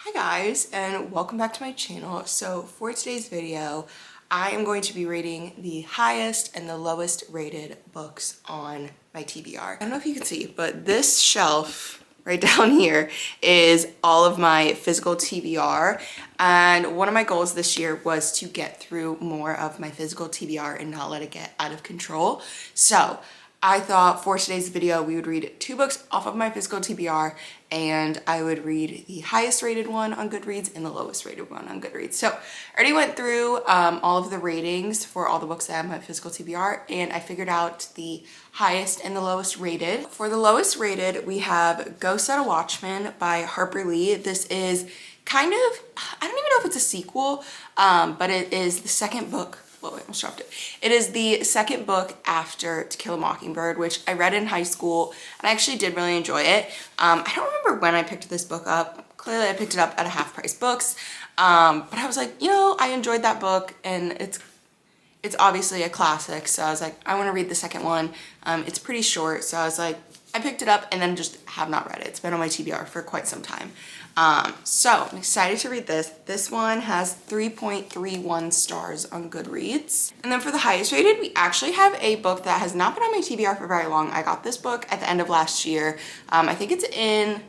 Hi guys, and welcome back to my channel. So for today's video, I am going to be rating the highest and the lowest rated books on my TBR. I don't know if you can see, but this shelf right down here is all of my physical TBR. And one of my goals this year was to get through more of my physical TBR and not let it get out of control. So I thought for today's video, we would read 2 books off of my physical TBR, and I would read the highest rated one on Goodreads and the lowest rated one on Goodreads. So I already went through all of the ratings for all the books that have my physical TBR, and I figured out the highest and the lowest rated. For the lowest rated, we have Go Set a Watchman by Harper Lee. This is kind of, I don't even know if it's a sequel, but it is the second book. Whoa, I almost dropped it. It is the second book after To Kill a Mockingbird, which I read in high school, and I actually did really enjoy it. I don't remember when I picked this book up. Clearly I picked it up at a Half Price Books, but I was like, you know, I enjoyed that book, and it's obviously a classic, so I was like, I want to read the second one. It's pretty short, so I was like, I picked it up and then just have not read it. It's been on my TBR for quite some time. So I'm excited to read this. This one has 3.31 stars on Goodreads. And then for the highest rated, we actually have a book that has not been on my TBR for very long. I got this book at the end of last year. I think it's in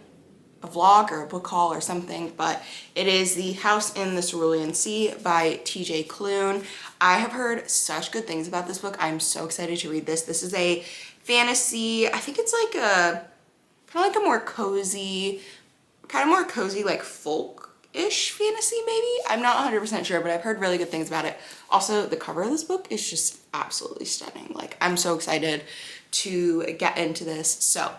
a vlog or a book haul or something, but it is The House in the Cerulean Sea by TJ Klune. I have heard such good things about this book. I'm so excited to read this. This is a fantasy, I think it's like a kind of like a more cozy, like folk-ish fantasy maybe. I'm not 100% sure, but I've heard really good things about it. Also, the cover of this book is just absolutely stunning. Like, I'm so excited to get into this. So,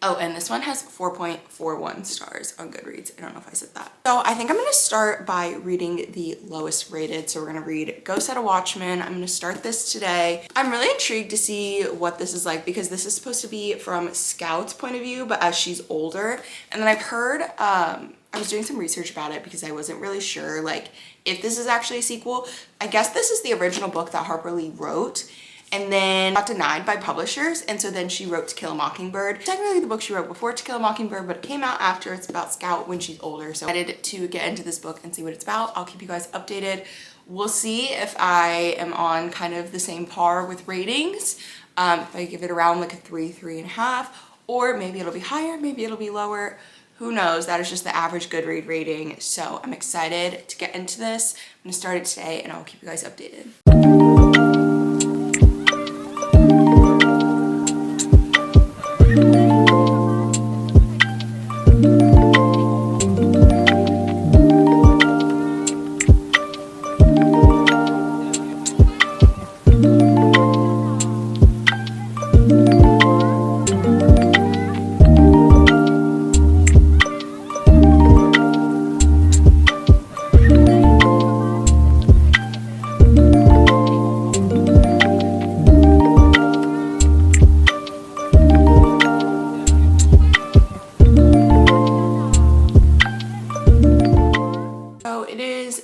oh, and this one has 4.41 stars on Goodreads. I don't know if I said that. So I think I'm gonna start by reading the lowest rated. So we're gonna read Go Set a Watchman. I'm gonna start this today. I'm really intrigued to see what this is like because this is supposed to be from Scout's point of view, but as she's older. And then I've heard, I was doing some research about it because I wasn't really sure like if this is actually a sequel. I guess this is the original book that Harper Lee wrote, and then got denied by publishers, and so then she wrote To Kill a Mockingbird. Technically the book she wrote before To Kill a Mockingbird, but it came out after. It's about Scout when she's older, so I decided to get into this book and see what it's about. I'll keep you guys updated. We'll see if I am on kind of the same par with ratings, if I give it around like a 3.5, or maybe it'll be higher, maybe it'll be lower. Who knows? That is just the average Goodread rating, so I'm excited to get into this. I'm gonna start it today, and I'll keep you guys updated.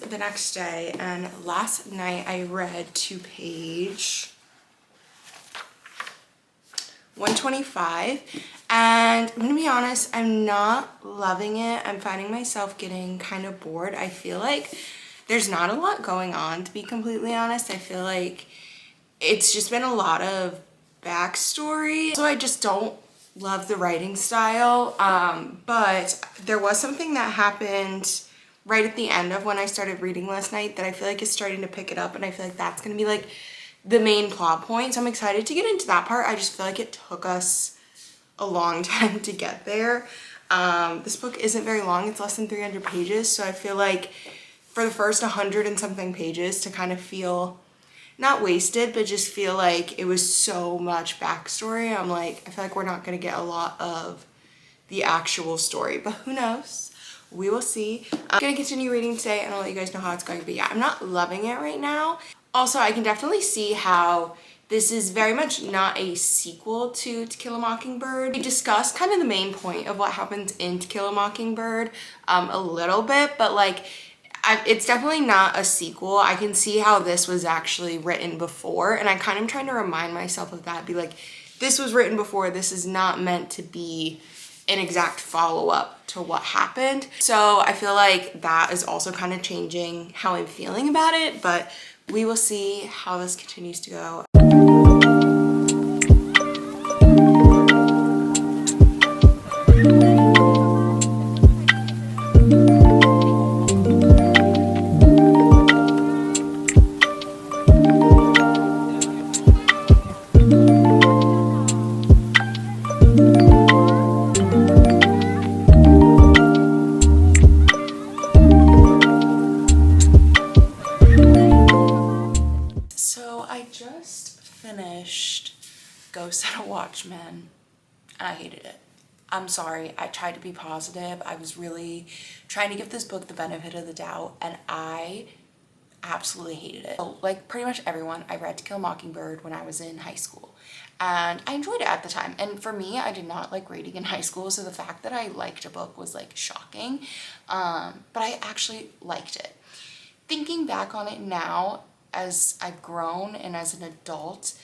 The next day, and last night I read to page 125, and I'm gonna be honest, I'm not loving it. I'm finding myself getting kind of bored. I feel like there's not a lot going on, to be completely honest. I feel like it's just been a lot of backstory, so I just don't love the writing style, but there was something that happened right at the end of when I started reading last night that I feel like is starting to pick it up, and I feel like that's gonna be like the main plot point. So I'm excited to get into that part. I just feel like it took us a long time to get there. This book isn't very long. It's less than 300 pages. So I feel like for the first 100 and something pages to kind of feel not wasted, but just feel like it was so much backstory. I'm like, I feel like we're not gonna get a lot of the actual story, but who knows? We will see. I'm gonna continue reading today and I'll let you guys know how it's going, but yeah, I'm not loving it right now. Also, I can definitely see how this is very much not a sequel to Kill a Mockingbird. We discussed kind of the main point of what happens in To Kill a Mockingbird a little bit, but like, it's definitely not a sequel. I can see how this was actually written before, and I kind of trying to remind myself of that, be like, this was written before, this is not meant to be an exact follow-up to what happened. So I feel like that is also kind of changing how I'm feeling about it, but we will see how this continues to go. Go Set a Watchman, and I hated it. I'm sorry, I tried to be positive. I was really trying to give this book the benefit of the doubt, and I absolutely hated it. So, like pretty much everyone, I read To Kill a Mockingbird when I was in high school, and I enjoyed it at the time. And for me, I did not like reading in high school, so the fact that I liked a book was like shocking, but I actually liked it. Thinking back on it now, as I've grown and as an adult,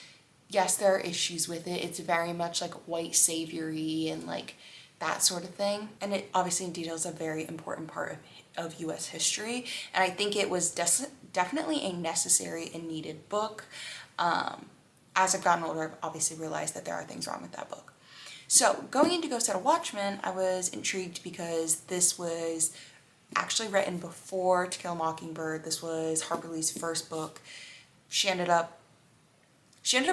yes, there are issues with it. It's very much like white savior-y and like that sort of thing. And it obviously details a very important part of US history. And I think it was definitely a necessary and needed book. As I've gotten older, I've obviously realized that there are things wrong with that book. So going into Go Set a Watchman, I was intrigued because this was actually written before To Kill a Mockingbird. This was Harper Lee's first book. She ended up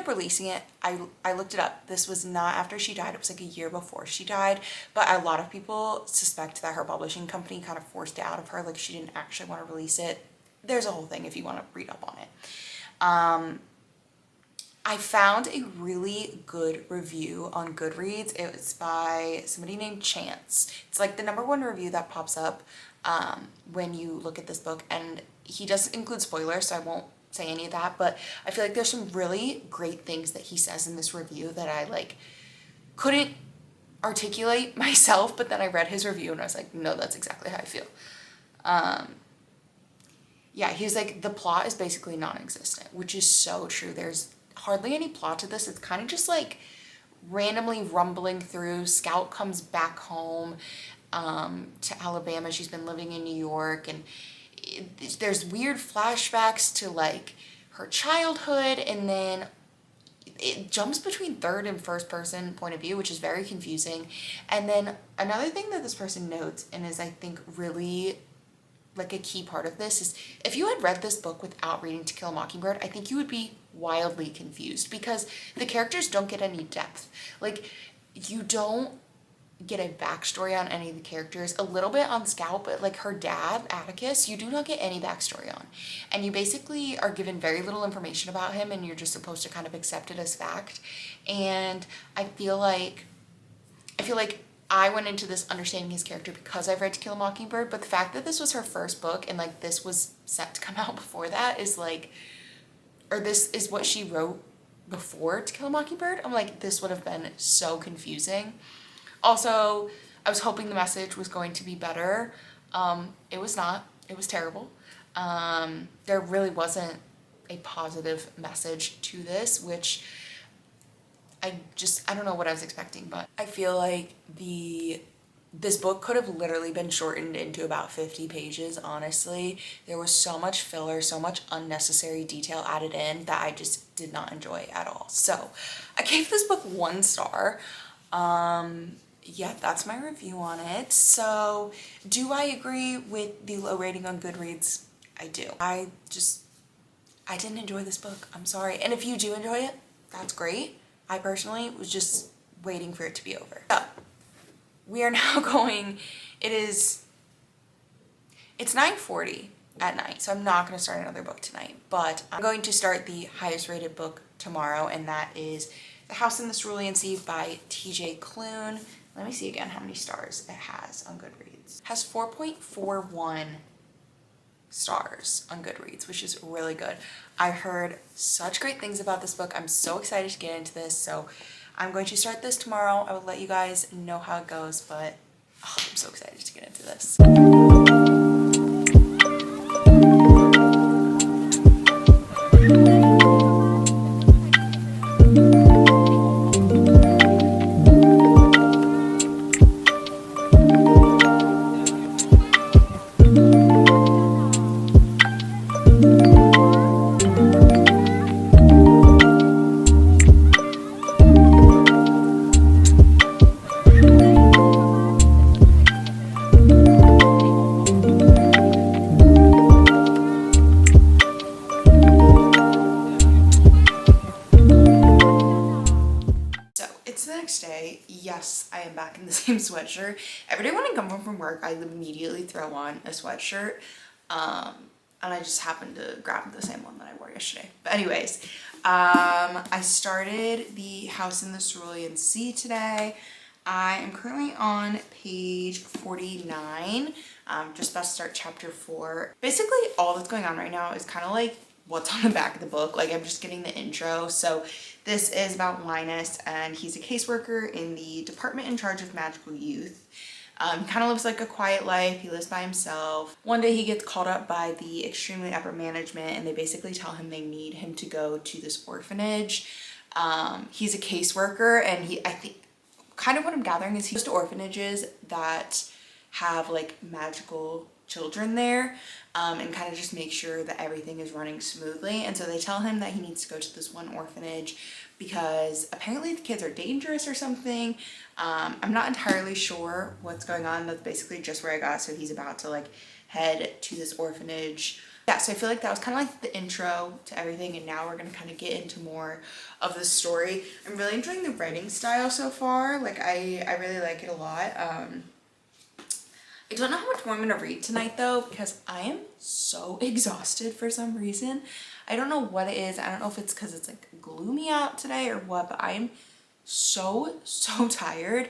releasing it. I looked it up. This was not after she died. It was like a year before she died. But a lot of people suspect that her publishing company kind of forced it out of her. Like she didn't actually want to release it. There's a whole thing if you want to read up on it. I found a really good review on Goodreads. It was by somebody named Chance. It's like the #1 review that pops up when you look at this book. And he does include spoilers, so I won't say any of that, but I feel like there's some really great things that he says in this review that I like couldn't articulate myself, but then I read his review and I was like, no, that's exactly how I feel. Yeah, he's like, the plot is basically non-existent, which is so true. There's hardly any plot to this. It's kind of just like randomly rumbling through. Scout comes back home to Alabama. She's been living in New York, and there's weird flashbacks to like her childhood, and then it jumps between third and first person point of view, which is very confusing. And then another thing that this person notes, and is I think really like a key part of this, is if you had read this book without reading To Kill a Mockingbird, I think you would be wildly confused because the characters don't get any depth. Like you don't get a backstory on any of the characters. A little bit on Scout, but like her dad, Atticus, you do not get any backstory on. And you basically are given very little information about him, and you're just supposed to kind of accept it as fact. And I feel like I went into this understanding his character because I've read To Kill a Mockingbird, but the fact that this was her first book and like this was set to come out before that is like, or this is what she wrote before To Kill a Mockingbird, I'm like, this would have been so confusing. Also, I was hoping the message was going to be better. It was not. It was terrible. There really wasn't a positive message to this, which I don't know what I was expecting, but I feel like this book could have literally been shortened into about 50 pages, honestly. There was so much filler, so much unnecessary detail added in that I just did not enjoy at all. So I gave this book 1 star. Yeah, that's my review on it. So do I agree with the low rating on Goodreads? I do. I didn't enjoy this book. I'm sorry. And if you do enjoy it, that's great. I personally was just waiting for it to be over. So we are now going, it's 9:40 at night, so I'm not going to start another book tonight, but I'm going to start the highest rated book tomorrow, and that is The House in the Cerulean Sea by TJ Klune. Let me see again how many stars it has on Goodreads. It has 4.41 stars on Goodreads, which is really good. I heard such great things about this book. I'm so excited to get into this, so I'm going to start this tomorrow. I will let you guys know how it goes, but I'm so excited to get into this. same sweatshirt. Every day when I come home from work, I immediately throw on a sweatshirt. And I just happened to grab the same one that I wore yesterday. But anyways, I started The House in the Cerulean Sea today. I am currently on page 49. Just about to start chapter 4. Basically, all that's going on right now is kind of like what's on the back of the book. Like, I'm just getting the intro. So this is about Linus, and he's a caseworker in the department in charge of magical youth. Kind of lives like a quiet life. He lives by himself. One day he gets called up by the extremely upper management, and they basically tell him they need him to go to this orphanage. He's a caseworker, and I think kind of what I'm gathering is he goes to orphanages that have like magical children there, and kind of just make sure that everything is running smoothly. And so they tell him that he needs to go to this one orphanage because apparently the kids are dangerous or something. I'm not entirely sure what's going on. That's basically just where I got. So he's about to like head to this orphanage. Yeah, so I feel like that was kind of like the intro to everything, and now we're gonna kind of get into more of the story. I'm really enjoying the writing style so far. Like I really like it a lot. I don't know how much more I'm gonna read tonight though, because I am so exhausted for some reason. I don't know what it is. I don't know if it's because it's like gloomy out today or what, but I am so tired.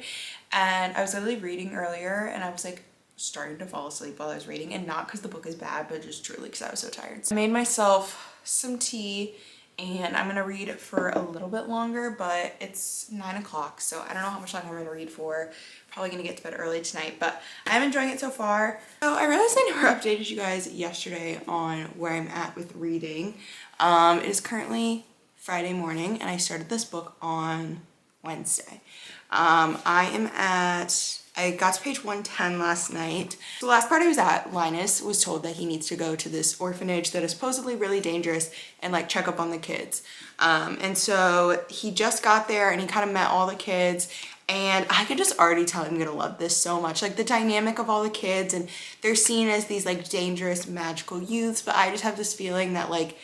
And I was literally reading earlier and I was like starting to fall asleep while I was reading, and not because the book is bad, but just truly because I was so tired. So I made myself some tea and I'm gonna read for a little bit longer, but it's 9 o'clock, so I don't know how much longer I'm gonna read for. Probably gonna get to bed early tonight, but I'm enjoying it so far. So I realized I never updated you guys yesterday on where I'm at with reading. It is currently Friday morning and I started this book on Wednesday. I got to page 110 last night. The last part I was at, Linus was told that he needs to go to this orphanage that is supposedly really dangerous and like check up on the kids. And so he just got there and he kind of met all the kids, and I could just already tell I'm gonna love this so much. Like the dynamic of all the kids, and they're seen as these like dangerous magical youths, but I just have this feeling that like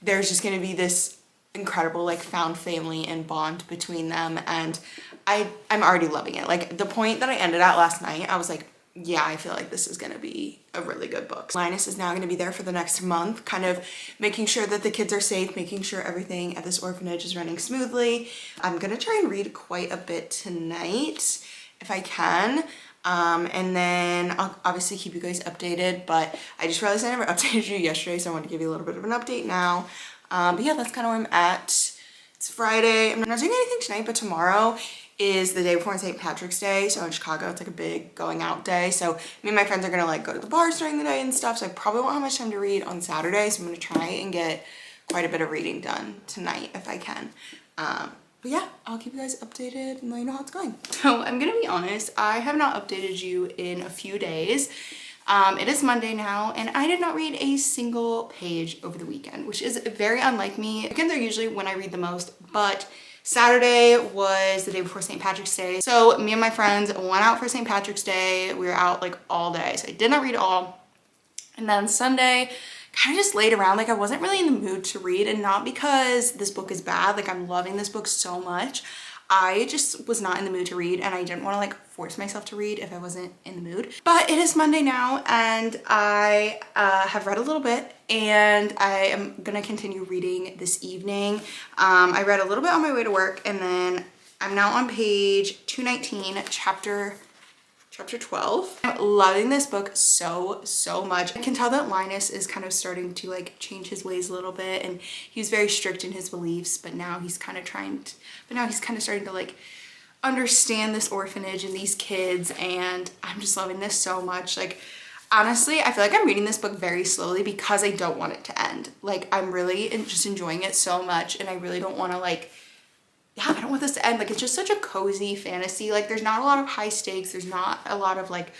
there's just gonna be this incredible like found family and bond between them, and I'm already loving it. Like the point that I ended at last night, I was like, yeah, I feel like this is gonna be a really good book. Linus is now gonna be there for the next month, kind of making sure that the kids are safe, making sure everything at this orphanage is running smoothly. I'm gonna try and read quite a bit tonight if I can. And then I'll obviously keep you guys updated, but I just realized I never updated you yesterday, so I want to give you a little bit of an update now. But yeah, that's kind of where I'm at. It's Friday. I'm not doing anything tonight, but tomorrow is the day before St. Patrick's Day. So in Chicago, it's like a big going out day. So me and my friends are gonna like go to the bars during the day and stuff. So I probably won't have much time to read on Saturday. So I'm gonna try and get quite a bit of reading done tonight if I can. But yeah, I'll keep you guys updated and let you know how it's going. So I'm gonna be honest, I have not updated you in a few days. It is Monday now, and I did not read a single page over the weekend, which is very unlike me. Weekends are usually when I read the most, but Saturday was the day before St. Patrick's Day. So me and my friends went out for St. Patrick's Day. We were out like all day, so I did not read all. And then Sunday, kind of just laid around. Like I wasn't really in the mood to read, and not because this book is bad. Like I'm loving this book so much. I just was not in the mood to read, and I didn't want to like force myself to read if I wasn't in the mood. But it is Monday now, and I have read a little bit, and I am gonna continue reading this evening. I read a little bit on my way to work, and then I'm now on page 219, chapter 12. I'm loving this book so much. I can tell that Linus is kind of starting to like change his ways a little bit, and he was very strict in his beliefs, but now he's kind of starting to like understand this orphanage and these kids, and I'm just loving this so much. Like honestly, I feel like I'm reading this book very slowly because I don't want it to end. Like I'm really just enjoying it so much, and I really don't want to like, yeah, I don't want this to end. Like it's just such a cozy fantasy. Like there's not a lot of high stakes. There's not a lot of like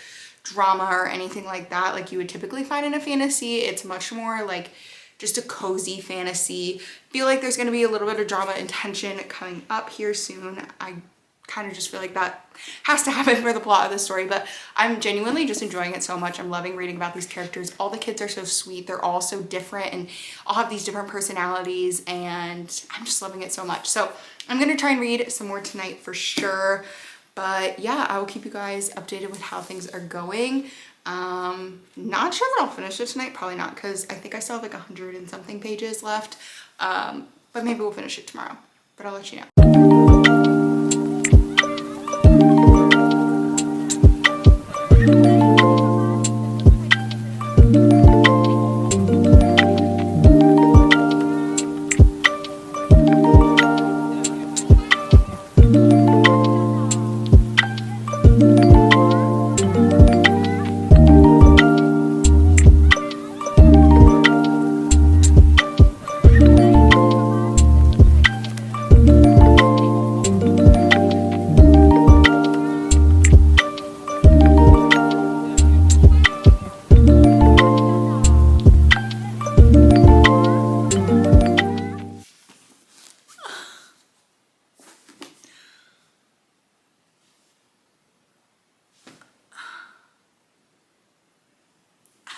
drama or anything like that like you would typically find in a fantasy. It's much more like just a cozy fantasy. Feel like there's gonna be a little bit of drama and tension coming up here soon. I kind of just feel like that has to happen for the plot of the story, but I'm genuinely just enjoying it so much. I'm loving reading about these characters. All the kids are so sweet. They're all so different and all have these different personalities, and I'm just loving it so much. So I'm gonna try and read some more tonight for sure, But yeah, I will keep you guys updated with how things are going. Not sure that I'll finish it tonight, probably not, because I think I still have like 100 and something pages left. But maybe we'll finish it tomorrow, but I'll let you know.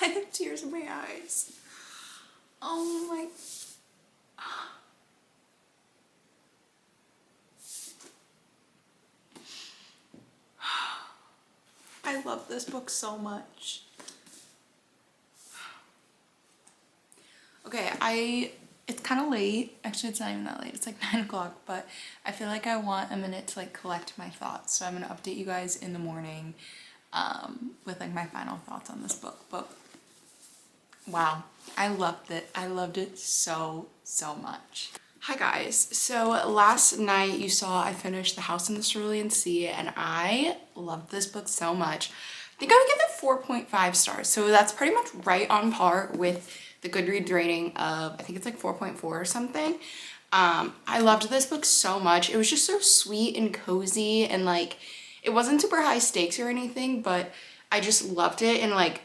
I have tears in my eyes. Oh my. I love this book so much. Okay, it's kind of late. Actually, it's not even that late. It's like 9 o'clock, but I feel like I want a minute to like collect my thoughts. So I'm gonna update you guys in the morning with like my final thoughts on this book. But wow, I loved it. I loved it so much. Hi guys, so last night you saw I finished The House in the Cerulean Sea and I loved this book so much. I think I would give it 4.5 stars. So that's pretty much right on par with the Goodreads rating of, I think it's like 4.4 or something. I loved this book so much. It was just so sweet and cozy and like, it wasn't super high stakes or anything, but I just loved it. And like,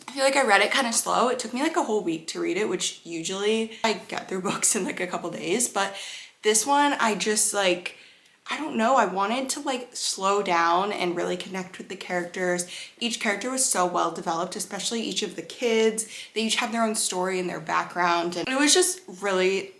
I feel like I read it kind of slow. It took me like a whole week to read it, which usually I get through books in like a couple days, but this one I just like, I don't know, I wanted to like slow down and really connect with the characters. Each character was so well developed, especially each of the kids. They each have their own story and their background, and it was just really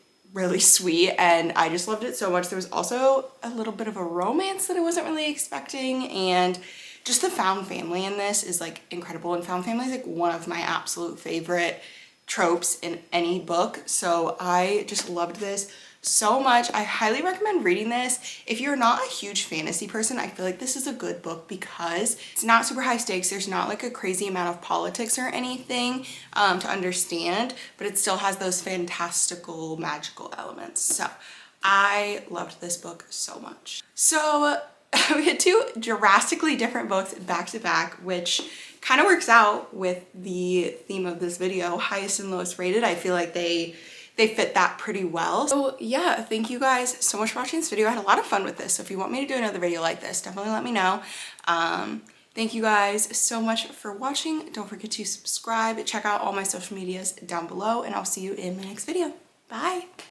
sweet and I just loved it so much. There was also a little bit of a romance that I wasn't really expecting, and just the found family in this is like incredible, and found family is like one of my absolute favorite tropes in any book. So I just loved this so much. I highly recommend reading this. If you're not a huge fantasy person, I feel like this is a good book because it's not super high stakes. There's not like a crazy amount of politics or anything to understand, but it still has those fantastical, magical elements. So I loved this book so much. So we had two drastically different books back to back, which kind of works out with the theme of this video, highest and lowest rated. I feel like they fit that pretty well. So yeah, thank you guys so much for watching this video. I had a lot of fun with this. So if you want me to do another video like this, definitely let me know. Thank you guys so much for watching. Don't forget to subscribe, check out all my social medias down below, and I'll see you in my next video. Bye.